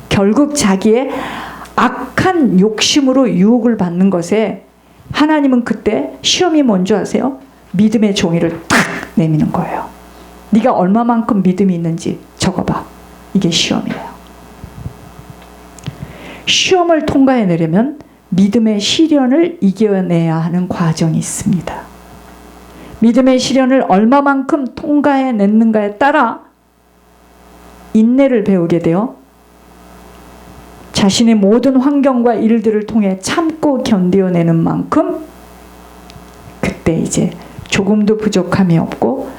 결국 자기의 악한 욕심으로 유혹을 받는 것에 하나님은 그때 시험이 뭔지 아세요? 믿음의 종이를 탁 내미는 거예요. 네가 얼마만큼 믿음이 있는지 적어봐. 이게 시험이에요. 시험을 통과해내려면 믿음의 시련을 이겨내야 하는 과정이 있습니다. 믿음의 시련을 얼마만큼 통과해냈는가에 따라 인내를 배우게 되어 자신의 모든 환경과 일들을 통해 참고 견뎌내는 만큼 그때 이제 조금도 부족함이 없고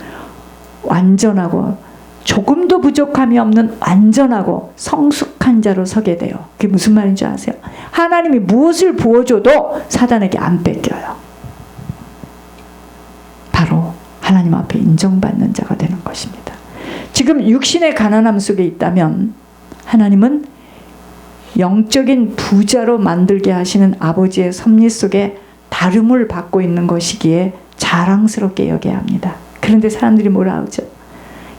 완전하고 조금도 부족함이 없는 완전하고 성숙한 자로 서게 돼요. 그게 무슨 말인지 아세요? 하나님이 무엇을 부어줘도 사단에게 안 뺏겨요. 바로 하나님 앞에 인정받는 자가 되는 것입니다. 지금 육신의 가난함 속에 있다면 하나님은 영적인 부자로 만들게 하시는 아버지의 섭리 속에 다름을 받고 있는 것이기에 자랑스럽게 여겨야 합니다. 그런데 사람들이 뭐라 하죠?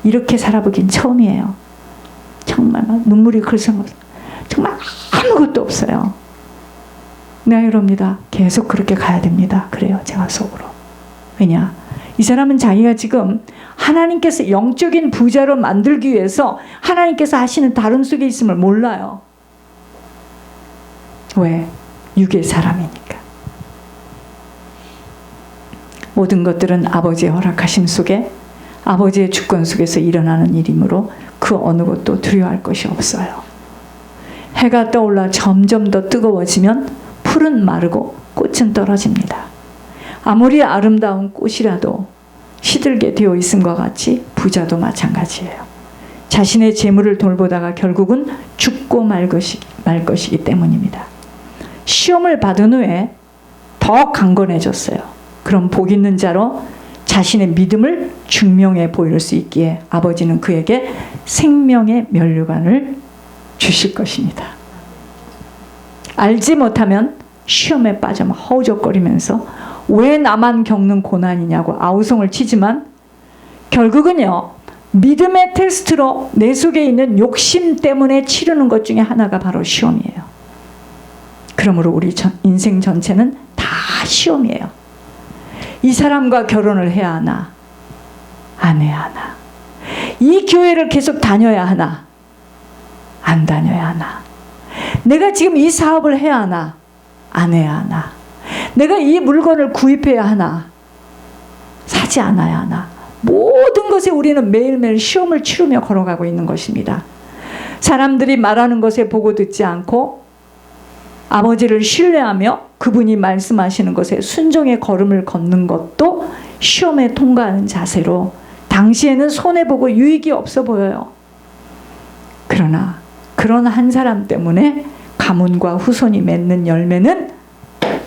이렇게 살아보긴 처음이에요. 정말 눈물이 글썽거려. 정말 아무것도 없어요. 네, 이럽니다. 계속 그렇게 가야 됩니다. 그래요, 제가 속으로. 왜냐? 이 사람은 자기가 지금 하나님께서 영적인 부자로 만들기 위해서 하나님께서 하시는 다른 속에 있음을 몰라요. 왜? 육의 사람이니까. 모든 것들은 아버지의 허락하심 속에 아버지의 주권 속에서 일어나는 일이므로 그 어느 것도 두려워할 것이 없어요. 해가 떠올라 점점 더 뜨거워지면 풀은 마르고 꽃은 떨어집니다. 아무리 아름다운 꽃이라도 시들게 되어 있음과 같이 부자도 마찬가지예요. 자신의 재물을 돌보다가 결국은 죽고 말 것이기 때문입니다. 시험을 받은 후에 더 강건해졌어요. 그럼 복 있는 자로 자신의 믿음을 증명해 보일 수 있기에 아버지는 그에게 생명의 면류관을 주실 것입니다. 알지 못하면 시험에 빠져 허우적거리면서 왜 나만 겪는 고난이냐고 아우성을 치지만 결국은요, 믿음의 테스트로 내 속에 있는 욕심 때문에 치르는 것 중에 하나가 바로 시험이에요. 그러므로 우리 인생 전체는 다 시험이에요. 이 사람과 결혼을 해야 하나? 안 해야 하나? 이 교회를 계속 다녀야 하나? 안 다녀야 하나? 내가 지금 이 사업을 해야 하나? 안 해야 하나? 내가 이 물건을 구입해야 하나? 사지 않아야 하나? 모든 것에 우리는 매일매일 시험을 치르며 걸어가고 있는 것입니다. 사람들이 말하는 것에 보고 듣지 않고 아버지를 신뢰하며 그분이 말씀하시는 것에 순종의 걸음을 걷는 것도 시험에 통과하는 자세로 당시에는 손해보고 유익이 없어 보여요. 그러나 그런 한 사람 때문에 가문과 후손이 맺는 열매는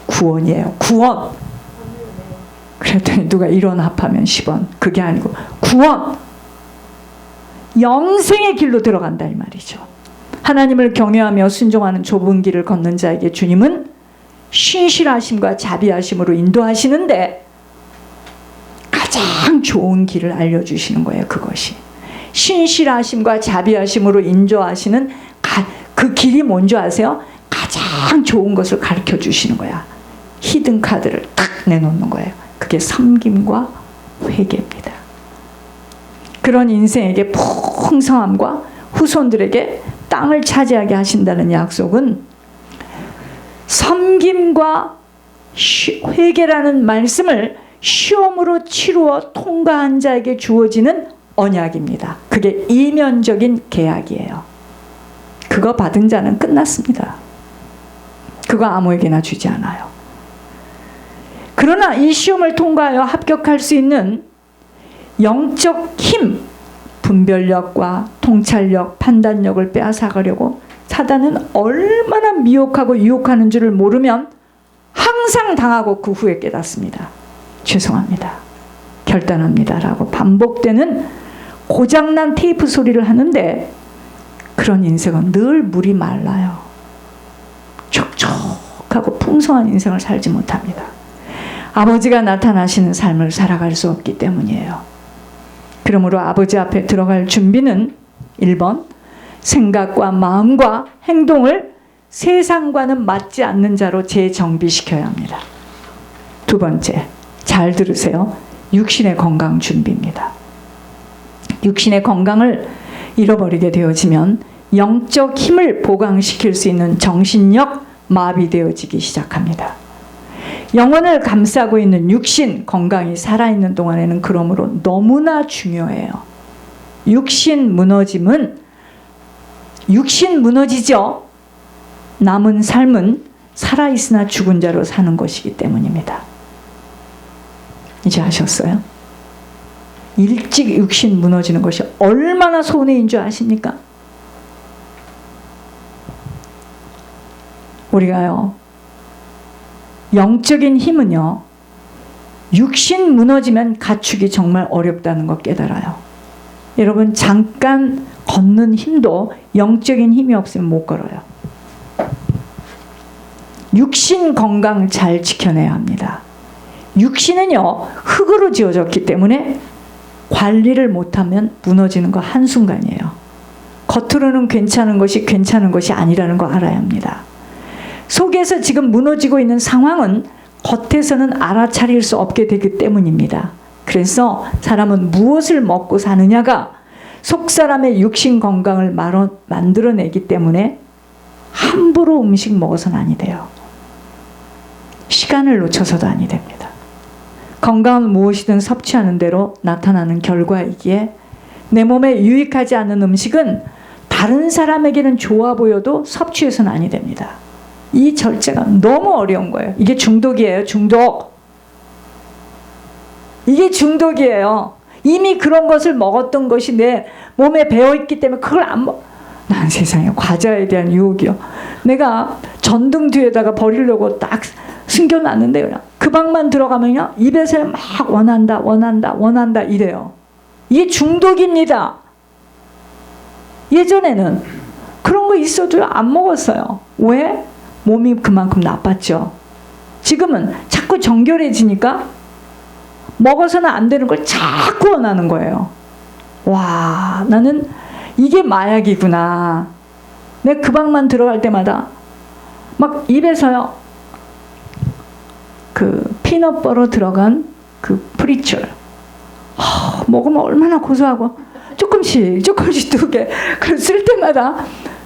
구원이에요. 구원. 그랬더니 누가 1원 합하면 10원. 그게 아니고 구원. 영생의 길로 들어간다 이 말이죠. 하나님을 경외하며 순종하는 좁은 길을 걷는 자에게 주님은 신실하심과 자비하심으로 인도하시는데 가장 좋은 길을 알려주시는 거예요. 그것이 신실하심과 자비하심으로 인도하시는 그 길이 뭔지 아세요? 가장 좋은 것을 가르쳐 주시는 거야. 히든 카드를 딱 내놓는 거예요. 그게 섬김과 회개입니다. 그런 인생에게 풍성함과 후손들에게 땅을 차지하게 하신다는 약속은 섬김과 회개라는 말씀을 시험으로 치루어 통과한 자에게 주어지는 언약입니다. 그게 이면적인 계약이에요. 그거 받은 자는 끝났습니다. 그거 아무에게나 주지 않아요. 그러나 이 시험을 통과하여 합격할 수 있는 영적 힘, 분별력과 통찰력, 판단력을 빼앗아가려고 사단은 얼마나 미혹하고 유혹하는 줄을 모르면 항상 당하고 그 후에 깨닫습니다. 죄송합니다. 결단합니다. 라고 반복되는 고장난 테이프 소리를 하는데 그런 인생은 늘 물이 말라요. 촉촉하고 풍성한 인생을 살지 못합니다. 아버지가 나타나시는 삶을 살아갈 수 없기 때문이에요. 그러므로 아버지 앞에 들어갈 준비는 1번 생각과 마음과 행동을 세상과는 맞지 않는 자로 재정비시켜야 합니다. 두 번째, 잘 들으세요. 육신의 건강 준비입니다. 육신의 건강을 잃어버리게 되어지면 영적 힘을 보강시킬 수 있는 정신력 마비되어지기 시작합니다. 영혼을 감싸고 있는 육신 건강이 살아있는 동안에는 그러므로 너무나 중요해요. 육신 무너지죠. 남은 삶은 살아있으나 죽은 자로 사는 것이기 때문입니다. 이제 아셨어요? 일찍 육신 무너지는 것이 얼마나 손해인 줄 아십니까? 우리가요, 영적인 힘은요, 육신 무너지면 갖추기 정말 어렵다는 거 깨달아요. 여러분, 잠깐 걷는 힘도 영적인 힘이 없으면 못 걸어요. 육신 건강 잘 지켜내야 합니다. 육신은요, 흙으로 지어졌기 때문에 관리를 못하면 무너지는 거 한순간이에요. 겉으로는 괜찮은 것이 아니라는 거 알아야 합니다. 속에서 지금 무너지고 있는 상황은 겉에서는 알아차릴 수 없게 되기 때문입니다. 그래서 사람은 무엇을 먹고 사느냐가 속사람의 육신 건강을 만들어내기 때문에 함부로 음식 먹어서는 아니 돼요. 시간을 놓쳐서도 아니 됩니다. 건강은 무엇이든 섭취하는 대로 나타나는 결과이기에 내 몸에 유익하지 않은 음식은 다른 사람에게는 좋아 보여도 섭취해서는 아니 됩니다. 이 절제가 너무 어려운 거예요. 이게 중독이에요. 중독. 이게 중독이에요. 이미 그런 것을 먹었던 것이 내 몸에 배어있기 때문에 그걸 안 먹... 난 세상에 과자에 대한 유혹이요. 내가 전등 뒤에다가 버리려고 딱 숨겨놨는데 그 방만 들어가면요, 입에서 막 원한다 이래요. 이게 중독입니다. 예전에는 그런 거 있어도 안 먹었어요. 왜? 몸이 그만큼 나빴죠. 지금은 자꾸 정결해지니까 먹어서는 안 되는 걸 자꾸 원하는 거예요. 와, 나는 이게 마약이구나. 내가 그 방만 들어갈 때마다 막 입에서요, 그 피넛버터 들어간 그 프리첼 먹으면 얼마나 고소하고 조금씩 2개 그걸 쓸 때마다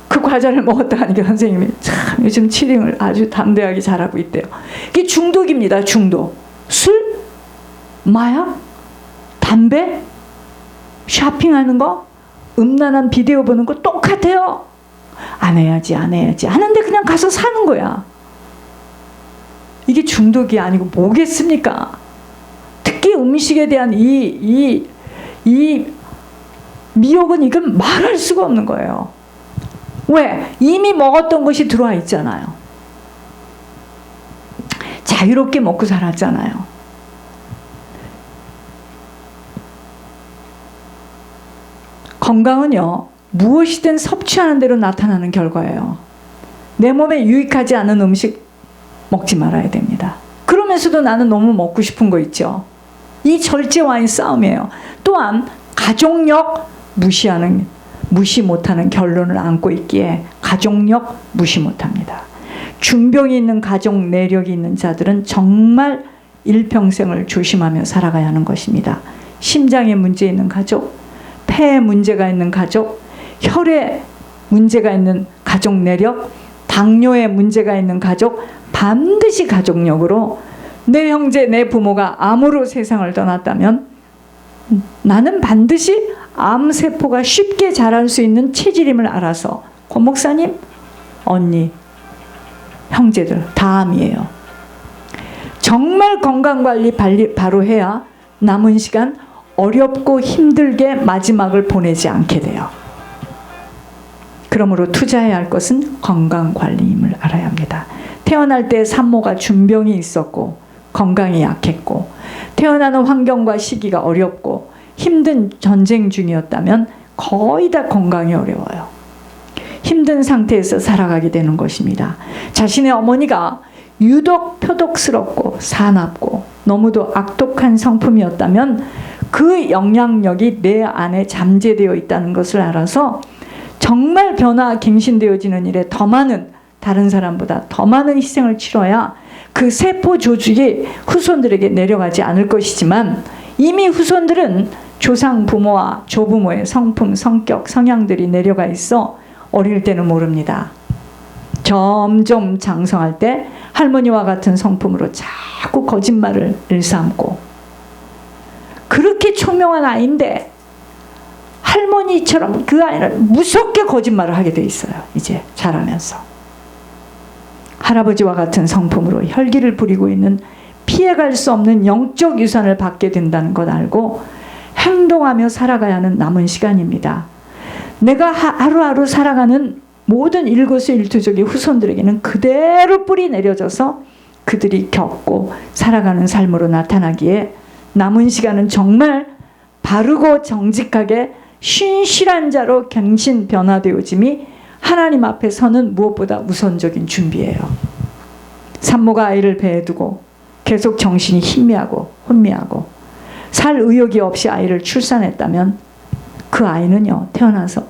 그 과자를 먹었다 하니까 선생님이 참 요즘 치링을 아주 담대하게 잘하고 있대요. 이게 중독입니다. 중독. 술, 마약, 담배, 쇼핑하는 거, 음란한 비디오 보는 거 똑같아요. 안 해야지 하는데 그냥 가서 사는 거야. 이게 중독이 아니고 뭐겠습니까? 특히 음식에 대한 이 미혹은 이건 말할 수가 없는 거예요. 왜? 이미 먹었던 것이 들어와 있잖아요. 자유롭게 먹고 살았잖아요. 건강은요, 무엇이든 섭취하는 대로 나타나는 결과예요. 내 몸에 유익하지 않은 음식 먹지 말아야 됩니다. 그러면서도 나는 너무 먹고 싶은 거 있죠. 이 절제와의 싸움이에요. 또한 가족력 무시 못하는 결론을 안고 있기에 가족력 무시 못합니다. 중병이 있는 가족 내력이 있는 자들은 정말 일평생을 조심하며 살아가야 하는 것입니다. 심장에 문제 있는 가족, 폐에 문제가 있는 가족, 혈에 문제가 있는 가족 내력, 당뇨에 문제가 있는 가족, 반드시 가족력으로 내 형제, 내 부모가 암으로 세상을 떠났다면 나는 반드시 암세포가 쉽게 자랄 수 있는 체질임을 알아서 권 목사님, 언니, 형제들 다 암이에요. 정말 건강관리 바로 해야 남은 시간 어렵고 힘들게 마지막을 보내지 않게 돼요. 그러므로 투자해야 할 것은 건강관리임을 알아야 합니다. 태어날 때 산모가 준병이 있었고 건강이 약했고 태어나는 환경과 시기가 어렵고 힘든 전쟁 중이었다면 거의 다 건강이 어려워요. 힘든 상태에서 살아가게 되는 것입니다. 자신의 어머니가 유독 표독스럽고 사납고 너무도 악독한 성품이었다면 그 영향력이 내 안에 잠재되어 있다는 것을 알아서 정말 변화 갱신되어지는 일에 더 많은, 다른 사람보다 더 많은 희생을 치러야 그 세포 조직이 후손들에게 내려가지 않을 것이지만, 이미 후손들은 조상 부모와 조부모의 성품, 성격, 성향들이 내려가 있어 어릴 때는 모릅니다. 점점 장성할 때 할머니와 같은 성품으로 자꾸 거짓말을 일삼고, 그렇게 총명한 아이인데 할머니처럼 그 아이는 무섭게 거짓말을 하게 돼 있어요. 이제 자라면서 할아버지와 같은 성품으로 혈기를 부리고 있는, 피해갈 수 없는 영적 유산을 받게 된다는 것 알고 행동하며 살아가야 하는 남은 시간입니다. 내가 하루하루 살아가는 모든 일거수일투족의 후손들에게는 그대로 뿌리 내려져서 그들이 겪고 살아가는 삶으로 나타나기에, 남은 시간은 정말 바르고 정직하게 신실한 자로 갱신 변화되어짐이 하나님 앞에 서는 무엇보다 우선적인 준비예요. 산모가 아이를 배에 두고 계속 정신이 희미하고 혼미하고 살 의욕이 없이 아이를 출산했다면, 그 아이는요, 태어나서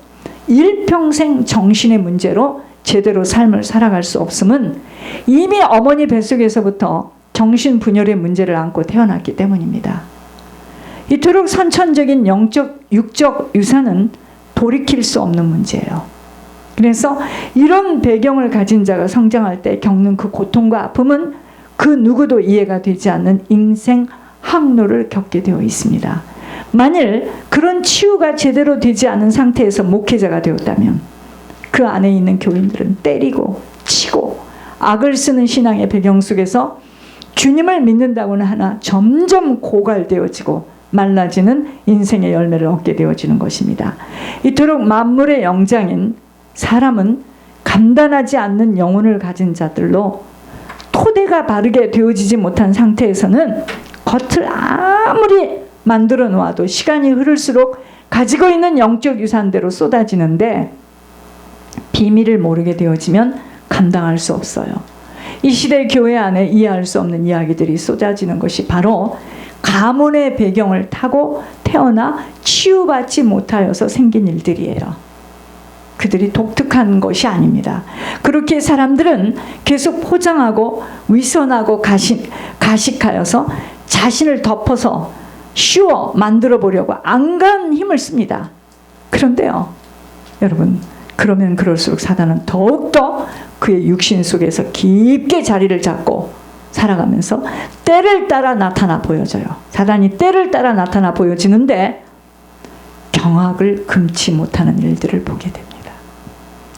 일평생 정신의 문제로 제대로 삶을 살아갈 수 없음은 이미 어머니 뱃속에서부터 정신분열의 문제를 안고 태어났기 때문입니다. 이토록 선천적인 영적, 육적 유산은 돌이킬 수 없는 문제예요. 그래서 이런 배경을 가진 자가 성장할 때 겪는 그 고통과 아픔은 그 누구도 이해가 되지 않는 인생 항로를 겪게 되어 있습니다. 만일 그런 치유가 제대로 되지 않은 상태에서 목회자가 되었다면, 그 안에 있는 교인들은 때리고 치고 악을 쓰는 신앙의 배경 속에서 주님을 믿는다고는 하나 점점 고갈되어지고 말라지는 인생의 열매를 얻게 되어지는 것입니다. 이토록 만물의 영장인 사람은 간단하지 않는 영혼을 가진 자들로, 토대가 바르게 되어지지 못한 상태에서는 겉을 아무리 만들어 놓아도 시간이 흐를수록 가지고 있는 영적 유산대로 쏟아지는데, 비밀을 모르게 되어지면 감당할 수 없어요. 이 시대 교회 안에 이해할 수 없는 이야기들이 쏟아지는 것이 바로 가문의 배경을 타고 태어나 치유받지 못하여서 생긴 일들이에요. 그들이 독특한 것이 아닙니다. 그렇게 사람들은 계속 포장하고 위선하고 가식하여서 자신을 덮어서 쉬워 만들어 보려고 안간 힘을 씁니다. 그런데요, 여러분, 그러면 그럴수록 사단은 더욱더 그의 육신 속에서 깊게 자리를 잡고 살아가면서 때를 따라 나타나 보여져요. 사단이 때를 따라 나타나 보여지는데 경악을 금치 못하는 일들을 보게 됩니다.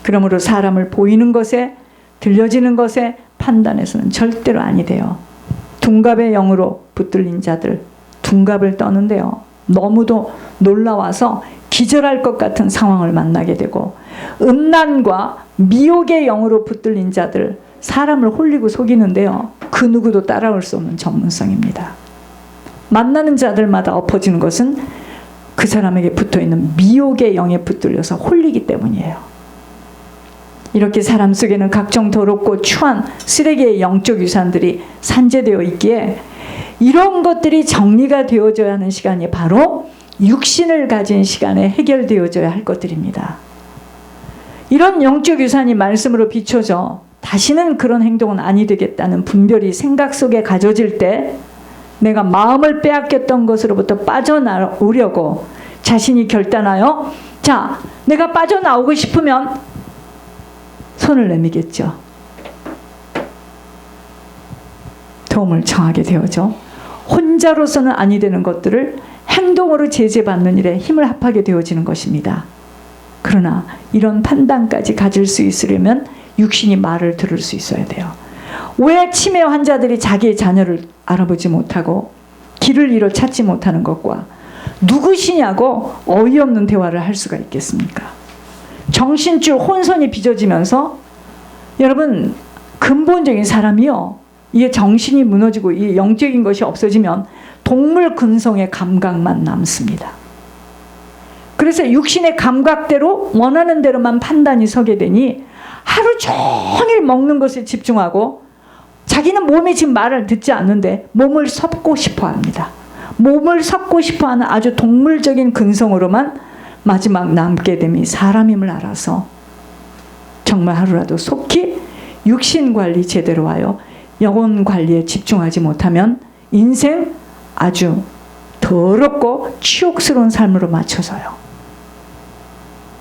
그러므로 사람을 보이는 것에, 들려지는 것에 판단해서는 절대로 아니 돼요. 둔갑의 영으로 붙들린 자들 둔갑을 떠는데요, 너무도 놀라워서 기절할 것 같은 상황을 만나게 되고, 음란과 미혹의 영으로 붙들린 자들 사람을 홀리고 속이는데요, 그 누구도 따라올 수 없는 전문성입니다. 만나는 자들마다 엎어지는 것은 그 사람에게 붙어있는 미혹의 영에 붙들려서 홀리기 때문이에요. 이렇게 사람 속에는 각종 더럽고 추한 쓰레기의 영적 유산들이 산재되어 있기에, 이런 것들이 정리가 되어져야 하는 시간이 바로 육신을 가진 시간에 해결되어져야 할 것들입니다. 이런 영적 유산이 말씀으로 비춰져 다시는 그런 행동은 아니 되겠다는 분별이 생각 속에 가져질 때, 내가 마음을 빼앗겼던 것으로부터 빠져나오려고 자신이 결단하여, 자, 내가 빠져나오고 싶으면 손을 내미겠죠. 도움을 청하게 되어져 혼자로서는 아니 되는 것들을 행동으로 제재받는 일에 힘을 합하게 되어지는 것입니다. 그러나 이런 판단까지 가질 수 있으려면 육신이 말을 들을 수 있어야 돼요. 왜 치매 환자들이 자기의 자녀를 알아보지 못하고 길을 잃어 찾지 못하는 것과 누구시냐고 어이없는 대화를 할 수가 있겠습니까? 정신줄 혼선이 빚어지면서, 여러분, 근본적인 사람이요, 이게 정신이 무너지고 이 영적인 것이 없어지면 동물 근성의 감각만 남습니다. 그래서 육신의 감각대로 원하는 대로만 판단이 서게 되니 하루 종일 먹는 것에 집중하고, 자기는 몸이 지금 말을 듣지 않는데 몸을 섭고 싶어 합니다. 몸을 섭고 싶어 하는 아주 동물적인 근성으로만 마지막 남게 됨이 사람임을 알아서 정말 하루라도 속히 육신 관리 제대로 하여 영혼 관리에 집중하지 못하면 인생 아주 더럽고 치욕스러운 삶으로 맞춰서요.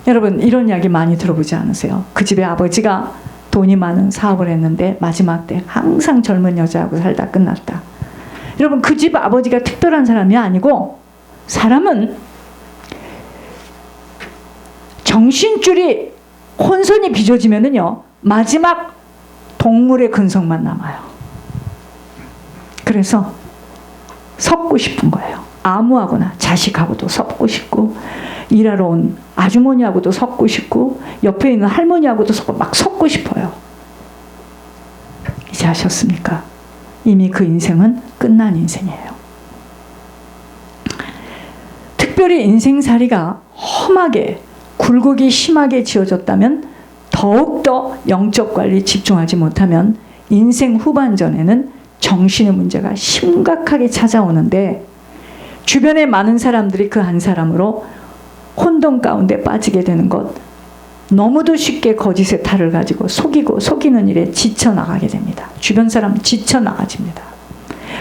여러분 이런 이야기 많이 들어보지 않으세요? 그 집에 아버지가 돈이 많은 사업을 했는데 마지막 때 항상 젊은 여자하고 살다 끝났다. 여러분 그 집 아버지가 특별한 사람이 아니고 사람은 정신줄이 혼선이 빚어지면은요 마지막 동물의 근성만 남아요. 그래서 섞고 싶은 거예요. 아무하고나 자식하고도 섞고 싶고 일하러 온 아주머니하고도 섞고 싶고 옆에 있는 할머니하고도 막 섞고 싶어요. 이제 아셨습니까? 이미 그 인생은 끝난 인생이에요. 특별히 인생살이가 험하게 굴곡이 심하게 지어졌다면 더욱더 영적 관리에 집중하지 못하면 인생 후반전에는 정신의 문제가 심각하게 찾아오는데 주변에 많은 사람들이 그 한 사람으로 혼돈 가운데 빠지게 되는 것, 너무도 쉽게 거짓의 탈을 가지고 속이고 속이는 일에 지쳐나가게 됩니다. 주변 사람 지쳐나가집니다.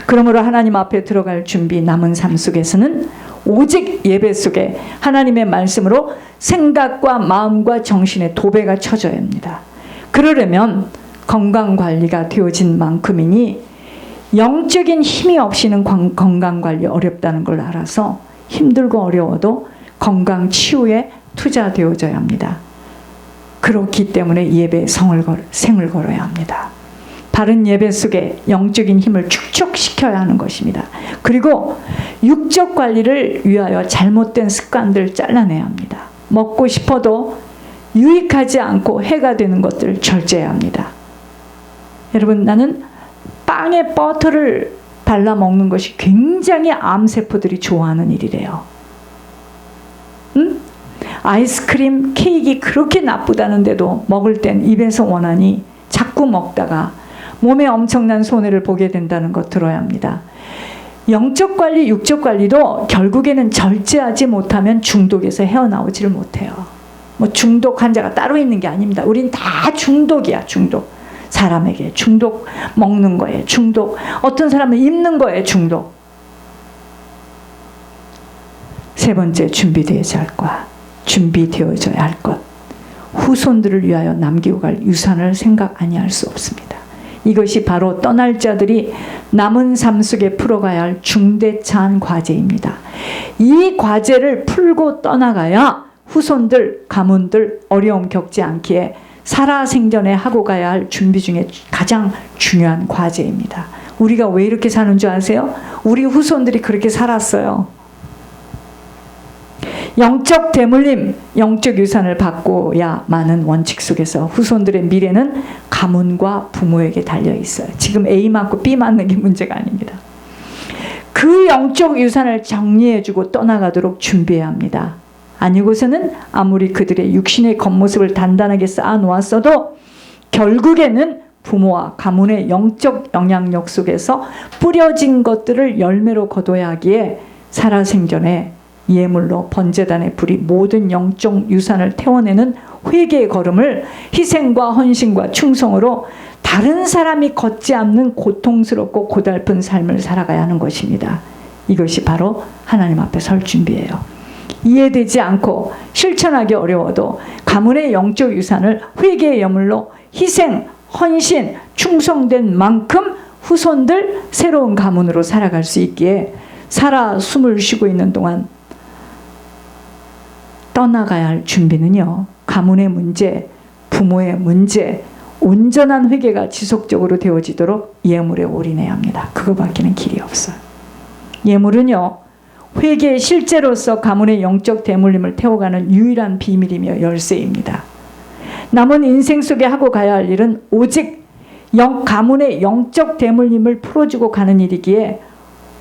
그러므로 하나님 앞에 들어갈 준비 남은 삶 속에서는 오직 예배 속에 하나님의 말씀으로 생각과 마음과 정신의 도배가 쳐져야 합니다. 그러려면 건강관리가 되어진 만큼이니 영적인 힘이 없이는 건강관리 어렵다는 걸 알아서 힘들고 어려워도 건강 치유에 투자되어져야 합니다. 그렇기 때문에 예배에 생을 걸어야 합니다. 바른 예배 속에 영적인 힘을 축적시켜야 하는 것입니다. 그리고 육적 관리를 위하여 잘못된 습관들 잘라내야 합니다. 먹고 싶어도 유익하지 않고 해가 되는 것들 절제해야 합니다. 여러분 나는 빵에 버터를 발라 먹는 것이 굉장히 암세포들이 좋아하는 일이래요. 응? 아이스크림, 케이크 그렇게 나쁘다는데도 먹을 땐 입에서 원하니 자꾸 먹다가 몸에 엄청난 손해를 보게 된다는 것 들어야 합니다. 영적 관리, 육적 관리도 결국에는 절제하지 못하면 중독에서 헤어나오지를 못해요. 뭐 중독 환자가 따로 있는 게 아닙니다. 우린 다 중독이야, 중독. 사람에게 중독, 먹는 거에 중독, 어떤 사람은 입는 거에 중독. 세 번째, 준비되어져야 할 것. 후손들을 위하여 남기고 갈 유산을 생각 아니할 수 없습니다. 이것이 바로 떠날 자들이 남은 삶 속에 풀어가야 할 중대차한 과제입니다. 이 과제를 풀고 떠나가야 후손들, 가문들 어려움 겪지 않기에 살아생전에 하고 가야 할 준비 중에 가장 중요한 과제입니다. 우리가 왜 이렇게 사는 줄 아세요? 우리 후손들이 그렇게 살았어요. 영적 대물림, 영적 유산을 받고야만은 원칙 속에서 후손들의 미래는 가문과 부모에게 달려 있어요. 지금 A 맞고 B 맞는 게 문제가 아닙니다. 그 영적 유산을 정리해주고 떠나가도록 준비해야 합니다. 아니고서는 아무리 그들의 육신의 겉모습을 단단하게 쌓아놓았어도 결국에는 부모와 가문의 영적 영향력 속에서 뿌려진 것들을 열매로 거둬야 하기에 살아생전에 예물로 번제단의 불이 모든 영적 유산을 태워내는 회개의 걸음을 희생과 헌신과 충성으로 다른 사람이 걷지 않는 고통스럽고 고달픈 삶을 살아가야 하는 것입니다. 이것이 바로 하나님 앞에 설 준비예요. 이해되지 않고 실천하기 어려워도 가문의 영적 유산을 회개의 예물로 희생, 헌신, 충성된 만큼 후손들 새로운 가문으로 살아갈 수 있기에 살아 숨을 쉬고 있는 동안 떠나가야 할 준비는요, 가문의 문제, 부모의 문제, 온전한 회개가 지속적으로 되어지도록 예물에 올인해야 합니다. 그거밖에는 길이 없어요. 예물은요, 회개의 실제로서 가문의 영적 대물림을 태워가는 유일한 비밀이며 열쇠입니다. 남은 인생 속에 하고 가야 할 일은 오직 가문의 영적 대물림을 풀어주고 가는 일이기에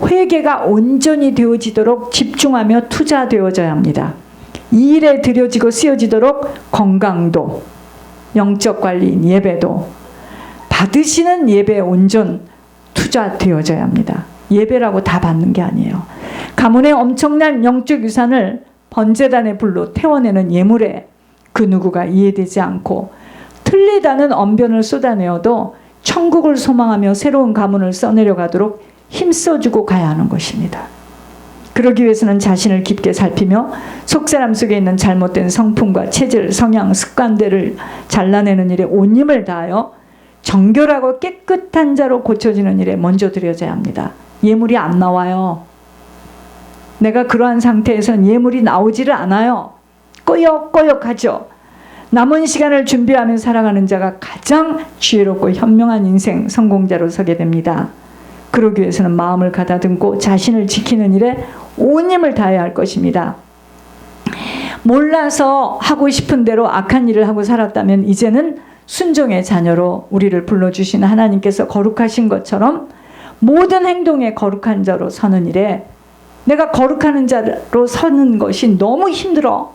회개가 온전히 되어지도록 집중하며 투자되어져야 합니다. 이 일에 들여지고 쓰여지도록 건강도, 영적 관리인 예배도, 받으시는 예배에 온전 투자되어져야 합니다. 예배라고 다 받는 게 아니에요. 가문의 엄청난 영적 유산을 번제단의 불로 태워내는 예물에 그 누구가 이해되지 않고 틀리다는 언변을 쏟아내어도 천국을 소망하며 새로운 가문을 써내려가도록 힘써주고 가야 하는 것입니다. 그러기 위해서는 자신을 깊게 살피며 속사람 속에 있는 잘못된 성품과 체질, 성향, 습관들을 잘라내는 일에 온 힘을 다하여 정결하고 깨끗한 자로 고쳐지는 일에 먼저 들여져야 합니다. 예물이 안 나와요. 내가 그러한 상태에선 예물이 나오지를 않아요. 꺼역꺼역하죠. 남은 시간을 준비하며 살아가는 자가 가장 지혜롭고 현명한 인생 성공자로 서게 됩니다. 그러기 위해서는 마음을 가다듬고 자신을 지키는 일에 온 힘을 다해야 할 것입니다. 몰라서 하고 싶은 대로 악한 일을 하고 살았다면 이제는 순종의 자녀로 우리를 불러주신 하나님께서 거룩하신 것처럼 모든 행동에 거룩한 자로 서는 일에 내가 거룩한 자로 서는 것이 너무 힘들어.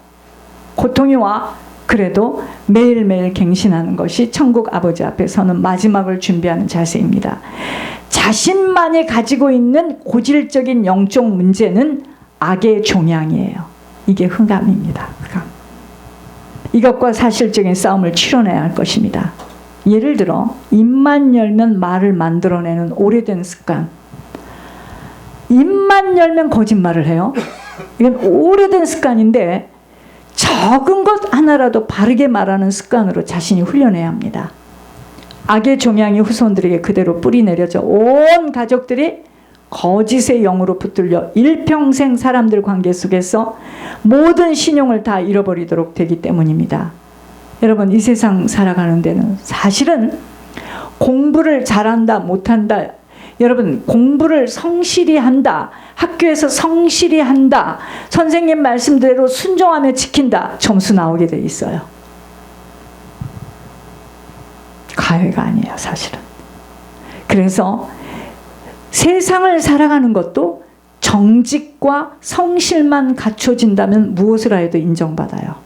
고통이 와. 그래도 매일매일 갱신하는 것이 천국 아버지 앞에 서는 마지막을 준비하는 자세입니다. 자신만이 가지고 있는 고질적인 영적 문제는 악의 종양이에요. 이게 흑암입니다. 흑암. 이것과 사실적인 싸움을 치러내야 할 것입니다. 예를 들어 입만 열면 말을 만들어내는 오래된 습관. 입만 열면 거짓말을 해요. 이건 오래된 습관인데 적은 것 하나라도 바르게 말하는 습관으로 자신이 훈련해야 합니다. 악의 종양이 후손들에게 그대로 뿌리내려져 온 가족들이 거짓의 영으로 붙들려 일평생 사람들 관계 속에서 모든 신용을 다 잃어버리도록 되기 때문입니다. 여러분, 이 세상 살아가는 데는 사실은 공부를 잘한다 못한다, 여러분 공부를 성실히 한다, 학교에서 성실히 한다, 선생님 말씀대로 순종하며 지킨다, 점수 나오게 돼 있어요. 가해가 아니에요, 사실은. 그래서 세상을 살아가는 것도 정직과 성실만 갖춰진다면 무엇을 하여도 인정받아요.